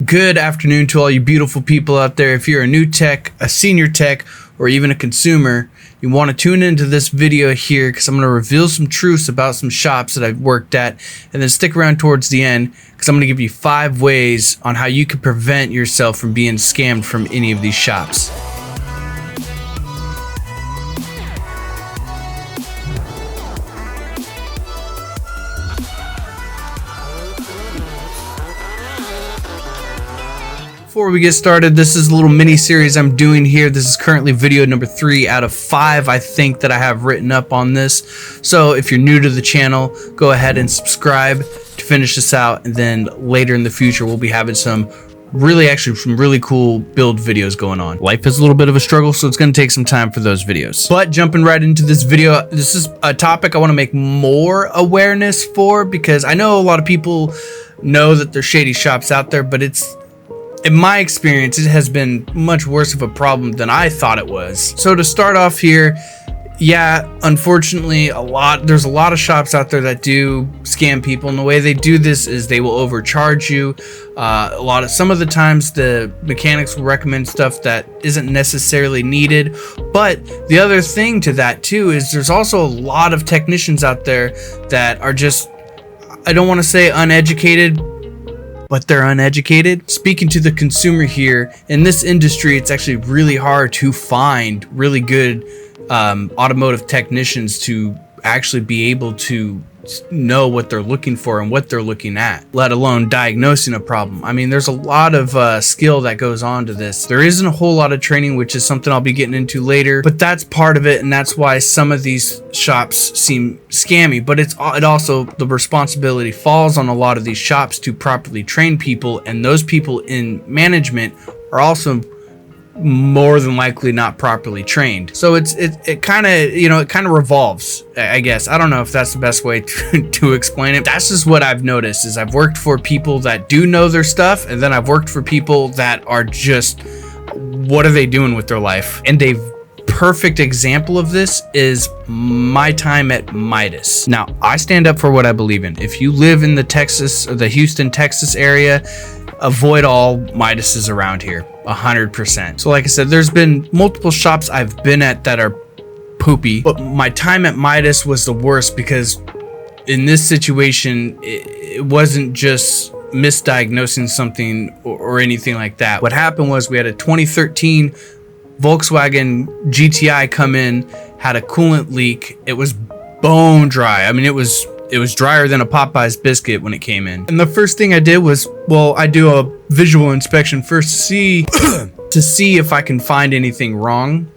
Good afternoon to all you beautiful people out there. If you're a new tech, a senior tech, or even a consumer, you want to tune into this video here because I'm going to reveal some truths about some shops that I've worked at, and then stick around towards the end because I'm going to give you 5 ways on how you can prevent yourself from being scammed from any of these shops. Before we get started, this is a little mini series I'm doing here. This is currently video number 3 out of 5 I think that I have written up on this. So if you're new to the channel, go ahead and subscribe to finish this out, and then later in the future we'll be having some really cool build videos going on. Life is a little bit of a struggle, so it's going to take some time for those videos. But jumping right into this video, this is a topic I want to make more awareness for, because I know a lot of people know that there's shady shops out there, but in my experience, it has been much worse of a problem than I thought it was. So to start off here, yeah, unfortunately, there's a lot of shops out there that do scam people, and the way they do this is they will overcharge you. Some of the times the mechanics will recommend stuff that isn't necessarily needed. But the other thing to that too is there's also a lot of technicians out there that are just, I don't want to say uneducated, but they're uneducated. Speaking to the consumer here, in this industry, it's actually really hard to find really good automotive technicians to actually be able to know what they're looking for and what they're looking at, let alone diagnosing a problem. I mean, there's a lot of skill that goes on to this. There isn't a whole lot of training, which is something I'll be getting into later, but that's part of it, and that's why some of these shops seem scammy. But it also, the responsibility falls on a lot of these shops to properly train people, and those people in management are also more than likely not properly trained. So it kind of revolves, I guess. I don't know if that's the best way to explain it. That's just what I've noticed, is I've worked for people that do know their stuff, and then I've worked for people that are just, what are they doing with their life? And a perfect example of this is my time at Midas. Now, I stand up for what I believe in. If you live in the Houston, Texas area, avoid all Midases around here, 100%. So like I said, there's been multiple shops I've been at that are poopy, but my time at Midas was the worst, because in this situation, it wasn't just misdiagnosing something or anything like that. What happened was we had a 2013 Volkswagen GTI come in, had a coolant leak. It was bone dry. I mean, it was drier than a Popeye's biscuit when it came in. And the first thing I did was, I do a visual inspection first to see if I can find anything wrong.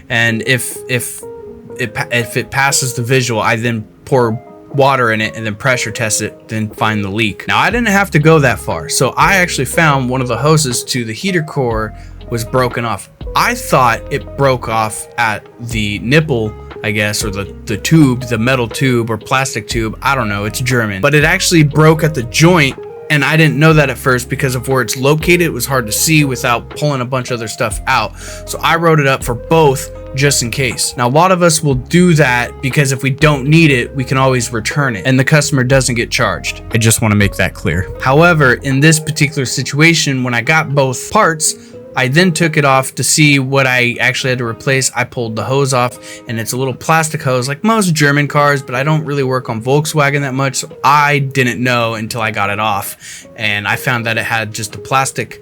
And if it passes the visual, I then pour water in it and then pressure test it, then find the leak. Now, I didn't have to go that far. So I actually found one of the hoses to the heater core was broken off. I thought it broke off at the nipple, I guess, or the tube, the metal tube or plastic tube. I don't know, it's German. But it actually broke at the joint, and I didn't know that at first because of where it's located. It was hard to see without pulling a bunch of other stuff out. So I wrote it up for both just in case. Now, a lot of us will do that because if we don't need it, we can always return it and the customer doesn't get charged. I just want to make that clear. However, in this particular situation, when I got both parts, I then took it off to see what I actually had to replace. I pulled the hose off, and it's a little plastic hose like most German cars, but I don't really work on Volkswagen that much, so I didn't know until I got it off. And I found that it had just a plastic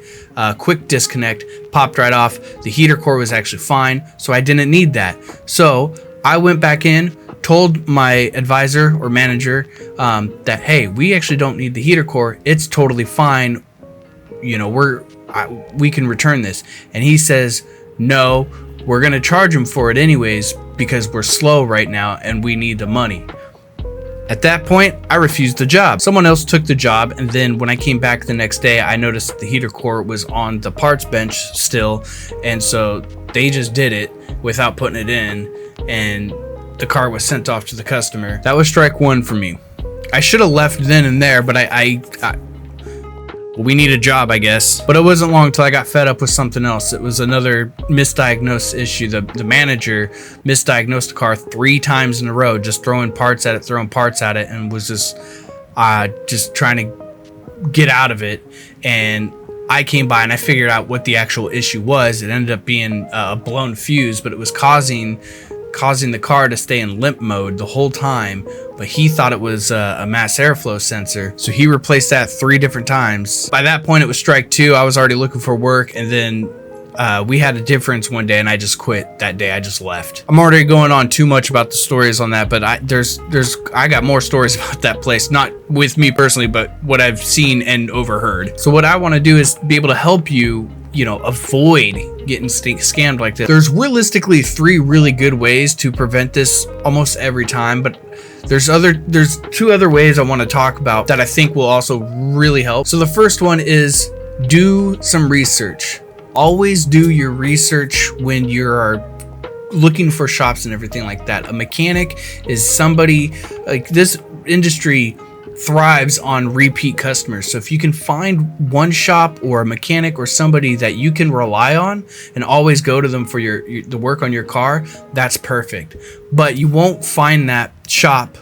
quick disconnect, popped right off. The heater core was actually fine, so I didn't need that. So I went back in, told my advisor or manager that, hey, we actually don't need the heater core. It's totally fine. You know, we can return this. And he says, no, we're going to charge him for it anyways because we're slow right now and we need the money. At that point, I refused the job. Someone else took the job, and then when I came back the next day, I noticed that the heater core was on the parts bench still, and so they just did it without putting it in, and the car was sent off to the customer. That was strike 1 for me. I should have left then and there, but we need a job, I guess. But it wasn't long till I got fed up with something else. It was another misdiagnosed issue. The manager misdiagnosed the car 3 times in a row, just throwing parts at it, and was just trying to get out of it. And I came by and I figured out what the actual issue was. It ended up being a blown fuse, but it was causing the car to stay in limp mode the whole time. But he thought it was a mass airflow sensor, so he replaced that 3 different times. By that point, it was strike 2. I was already looking for work, and then we had a difference one day and I just quit that day. I just left. I'm already going on too much about the stories on that, but I got more stories about that place, not with me personally, but what I've seen and overheard. So what I want to do is be able to help you, avoid getting scammed like this. There's realistically 3 really good ways to prevent this almost every time, but there's 2 other ways I want to talk about that I think will also really help. So the first one is do some research. Always do your research when you're looking for shops and everything like that. A mechanic is somebody, like, this industry thrives on repeat customers. So if you can find one shop or a mechanic or somebody that you can rely on and always go to them for the work on your car, that's perfect. But you won't find that shop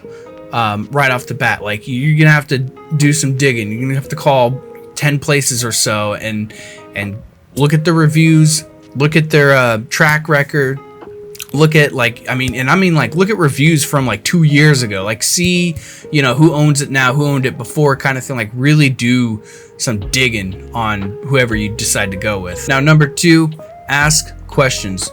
right off the bat. Like, you're gonna have to do some digging. You're gonna have to call 10 places or so and look at the reviews, look at their track record, look at look at reviews from like 2 years ago, like see, who owns it now, who owned it before, kind of thing. Like, really do some digging on whoever you decide to go with. Now, number 2, ask questions.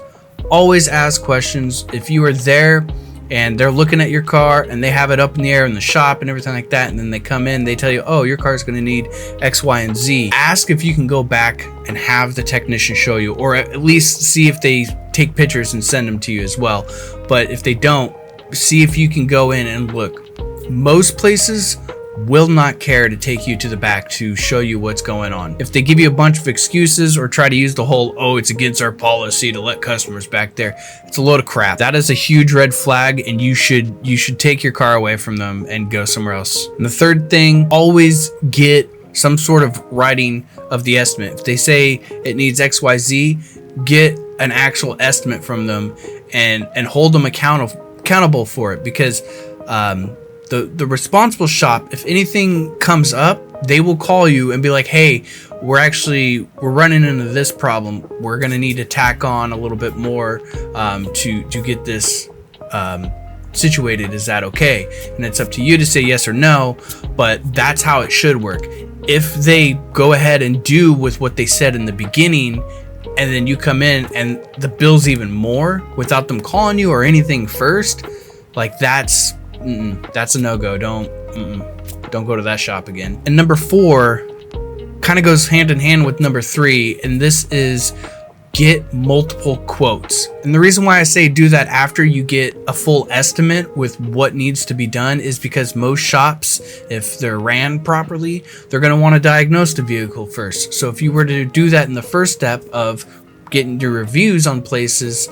Always ask questions. If you are there and they're looking at your car and they have it up in the air in the shop and everything like that, and then they come in, they tell you, oh, your car's going to need X, Y, and Z. Ask if you can go back and have the technician show you, or at least see if they take pictures and send them to you as well. But if they don't, see if you can go in and look. Most places will not care to take you to the back to show you what's going on. If they give you a bunch of excuses or try to use the whole, oh, it's against our policy to let customers back there, it's a load of crap. That is a huge red flag, and you should take your car away from them and go somewhere else. And the third thing, always get some sort of writing of the estimate. If they say it needs XYZ, get an actual estimate from them and hold them accountable for it, because the responsible shop, if anything comes up, they will call you and be like, hey, we're running into this problem. We're gonna need to tack on a little bit more to get this situated. Is that okay? And it's up to you to say yes or no, but that's how it should work. If they go ahead and do with what they said in the beginning, and then you come in and the bill's even more without them calling you or anything first, like, that's a no-go. Don't go to that shop again. And number 4 kind of goes hand in hand with number 3, and this is get multiple quotes. And the reason why I say do that after you get a full estimate with what needs to be done is because most shops, if they're ran properly, they're going to want to diagnose the vehicle first. So if you were to do that in the first step of getting your reviews on places,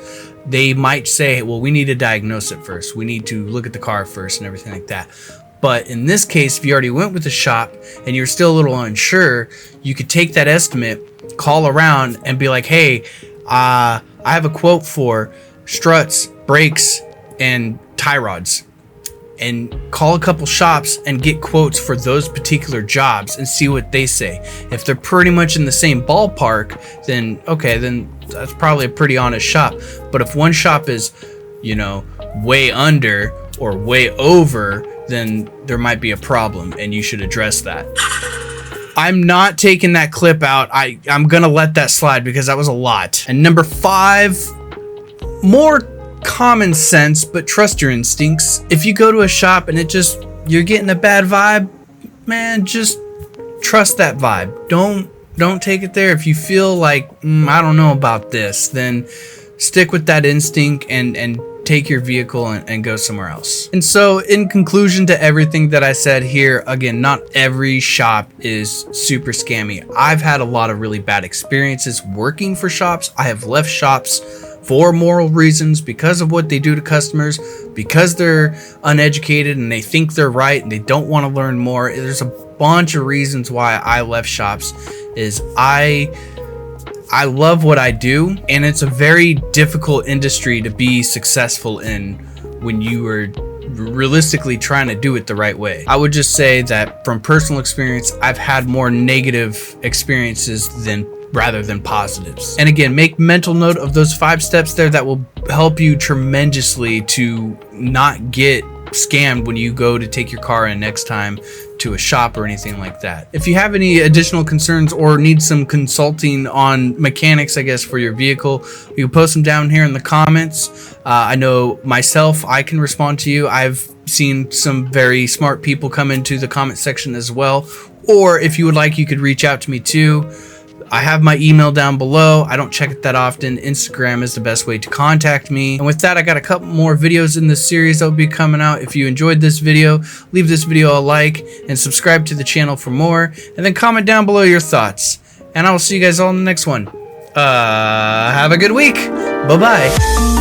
they might say, well, we need to diagnose it first. We need to look at the car first and everything like that. But in this case, if you already went with the shop and you're still a little unsure, you could take that estimate, call around and be like, hey, I have a quote for struts, brakes, and tie rods. And call a couple shops and get quotes for those particular jobs and see what they say. If they're pretty much in the same ballpark, then okay, then that's probably a pretty honest shop. But if one shop is, way under or way over, then there might be a problem and you should address that. I'm not taking that clip out. I'm gonna let that slide because that was a lot. And number 5, more common sense, but trust your instincts. If you go to a shop and you're getting a bad vibe, man, just trust that vibe. Don't take it there. If you feel like I don't know about this, then stick with that instinct and take your vehicle and go somewhere else. And so, in conclusion to everything that I said here, again, not every shop is super scammy. I've had a lot of really bad experiences working for shops. I have left shops for moral reasons, because of what they do to customers, because they're uneducated and they think they're right and they don't want to learn more. There's a bunch of reasons why I left shops. Is I love what I do, and it's a very difficult industry to be successful in when you are realistically trying to do it the right way. I would just say that from personal experience, I've had more negative experiences rather than positives. And again, make mental note of those 5 steps there. That will help you tremendously to not get scammed when you go to take your car in next time to a shop or anything like that. If you have any additional concerns or need some consulting on mechanics, I guess, for your vehicle, you can post them down here in the comments. I know myself, I can respond to you. I've seen some very smart people come into the comment section as well. Or if you would like, you could reach out to me too. I have my email down below. I don't check it that often. Instagram is the best way to contact me. And with that, I got a couple more videos in this series that will be coming out. If you enjoyed this video, leave this video a like and subscribe to the channel for more. And then comment down below your thoughts. And I will see you guys all in the next one. Have a good week. Bye-bye.